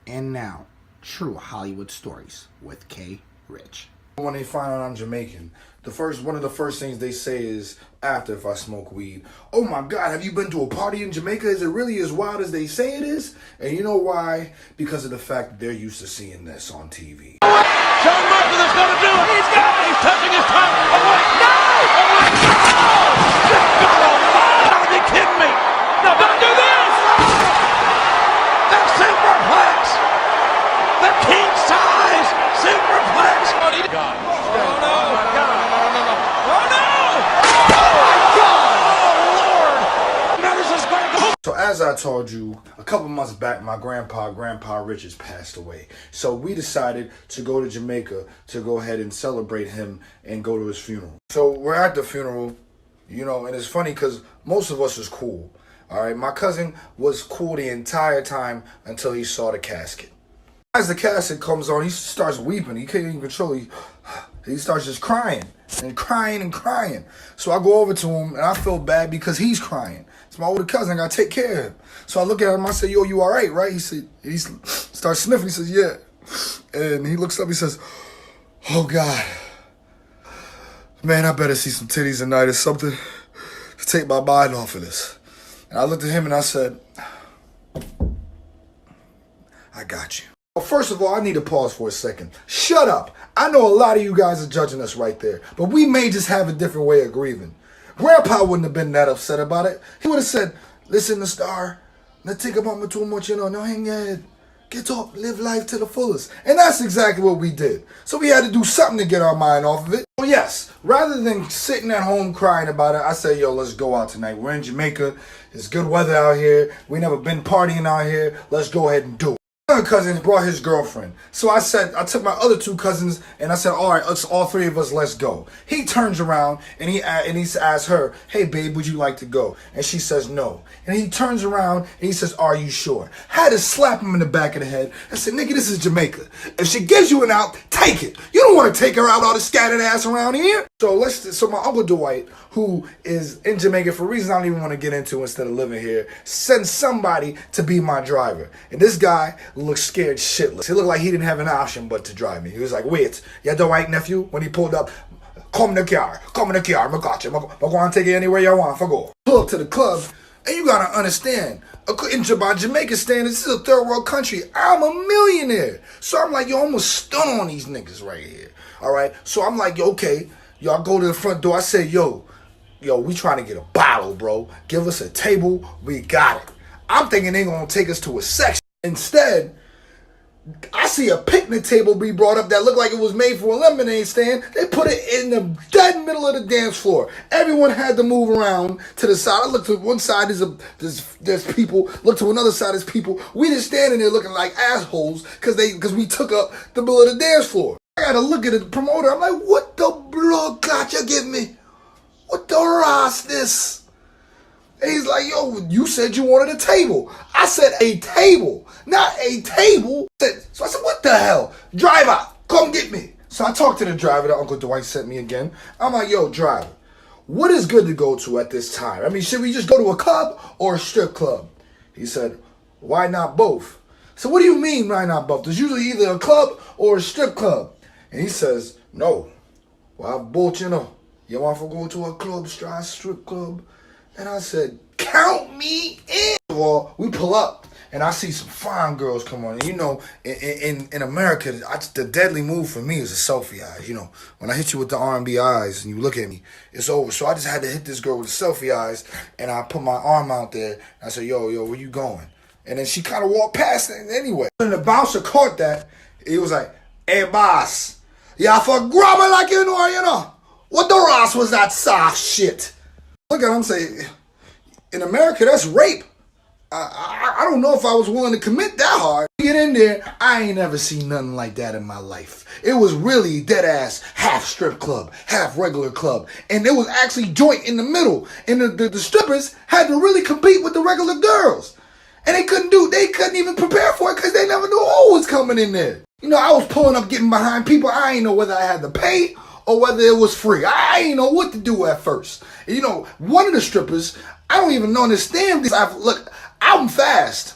And now, True Hollywood Stories with K. Rich. When they find out I'm Jamaican, one of the first things they say is, after if I smoke weed, "Oh my God, have you been to a party in Jamaica? Is it really as wild as they say it is?" And you know why? Because of the fact that they're used to seeing this on TV. John Martin is going to do it. He's got it. He's touching his tongue. Oh, wait. No! Oh, my God! You gotta be kidding me. No, don't do this! The superplex! The king size superplex! Oh, no! Oh, no! Oh, no! Oh, my God! Oh, Lord! Now this is going to go. So as I told you, a couple months back, my Grandpa Richards passed away. So we decided to go to Jamaica to go ahead and celebrate him and go to his funeral. So we're at the funeral, you know, and it's funny because most of us is cool. All right, my cousin was cool the entire time until he saw the casket. As the casket comes on, he starts weeping. He can't even control it. He starts just crying and crying and crying. So I go over to him and I feel bad because he's crying. It's my older cousin. I gotta take care of him. So I look at him. I say, "Yo, you all right, right?" He starts sniffing. He says, "Yeah." And he looks up. He says, "Oh God, man, I better see some titties tonight or something to take my mind off of this." And I looked at him and I said, "I got you." Well, first of all, I need to pause for a second. Shut up. I know a lot of you guys are judging us right there, but we may just have a different way of grieving. Grandpa wouldn't have been that upset about it. He would have said, "Listen, the star, not think about me too much, no hang your head. Get up, live life to the fullest." And that's exactly what we did. So we had to do something to get our mind off of it. So yes, rather than sitting at home crying about it, I said, "Yo, let's go out tonight. We're in Jamaica. It's good weather out here. We never been partying out here. Let's go ahead and do it." My cousin brought his girlfriend. So I took my other two cousins and I said, "All right, all three of us, let's go." He turns around and he asks her, "Hey babe, would you like to go?" And she says no. And he turns around and he says, "Are you sure?" Had to slap him in the back of the head. I said, "Nigga, this is Jamaica. If she gives you an out, take it. You don't want to take her out all the scattered ass around here." So my Uncle Dwight, who is in Jamaica for reasons I don't even want to get into instead of living here, sends somebody to be my driver. And this guy looked scared shitless. He looked like he didn't have an option but to drive me. He was like, "Wait, you Dwight nephew?" When he pulled up, come in the car, I got you. I'm going to take you anywhere you want for go. Pull up to the club, and you got to understand, by Jamaica standards, this is a third world country. I'm a millionaire. So I'm like, yo, I'm going to stun on these niggas right here. All right? So I'm like, yo, okay. Y'all go to the front door. I said, yo, we trying to get a bottle, bro. Give us a table. We got it. I'm thinking they going to take us to a section. Instead, I see a picnic table be brought up that looked like it was made for a lemonade stand. They put it in the dead middle of the dance floor. Everyone had to move around to the side. I looked to one side, there's people. Look to another side, there's people. We just standing there looking like assholes because we took up the middle of the dance floor. I got to look at the promoter. I'm like, "What the blood clot you give me? What the ras this?" And he's like, "Yo, you said you wanted a table." I said a table, not a table. So I said, "What the hell? Driver, come get me." So I talked to the driver that Uncle Dwight sent me again. I'm like, "Yo, driver, what is good to go to at this time? I mean, should we just go to a club or a strip club?" He said, "Why not both?" So what do you mean, why not both? There's usually either a club or a strip club. And he says, "No, well, both, you know. You want to go to a club, strip club?" And I said, "Count me in." Well, we pull up, and I see some fine girls come on. And you know, in America, the deadly move for me is a selfie eyes. You know, when I hit you with the R&B eyes and you look at me, it's over. So I just had to hit this girl with the selfie eyes, and I put my arm out there. And I said, yo, where you going? And then she kind of walked past it anyway. When the bouncer caught that, he was like, "Hey, boss, yeah, for grammar like you know. What the Ross was that soft shit?" Look at him say, in America, that's rape. I don't know if I was willing to commit that hard. Get in there, I ain't never seen nothing like that in my life. It was really dead ass half strip club, half regular club. And there was actually joint in the middle. And the strippers had to really compete with the regular girls. And they couldn't even prepare for it because they never knew who was coming in there. You know, I was pulling up, getting behind people. I ain't know whether I had to pay or whether it was free. I ain't know what to do at first. You know, one of the strippers, I don't even understand this. Look, I'm fast.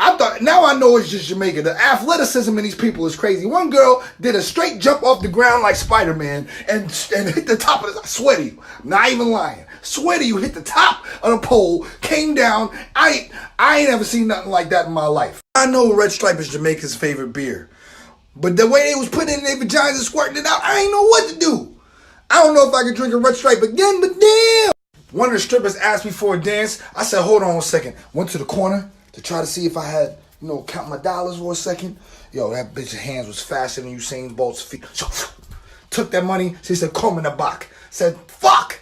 I thought, now I know it's just Jamaica. The athleticism in these people is crazy. One girl did a straight jump off the ground like Spider-Man and hit the top of the, I swear to you, not even lying. Swear to you, hit the top of the pole, came down. I ain't ever seen nothing like that in my life. I know Red Stripe is Jamaica's favorite beer, but the way they was putting it in their vaginas and squirting it out, I ain't know what to do. I don't know if I could drink a Red Stripe again, but damn. One of the strippers asked me for a dance. I said, hold on a second. Went to the corner to try to see if I had, count my dollars for a second. Yo, that bitch's hands was faster than Usain Bolt's feet. So, took that money. She said, come in the back. Said, fuck.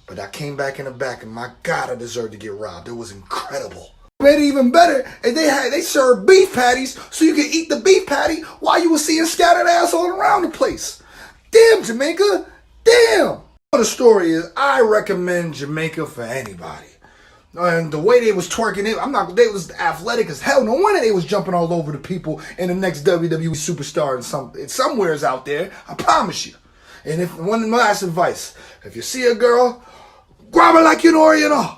But I came back in the back, and my God, I deserved to get robbed. It was incredible. Made it even better, and they served beef patties so you could eat the beef patty while you were seeing scattered ass all around the place. Damn, Jamaica. Damn. The story is, I recommend Jamaica for anybody. And the way they was twerking, they was athletic as hell. No wonder they was jumping all over the people in the next WWE superstar and somewhere's out there. I promise you. And one last advice: if you see a girl, grab her like you know her,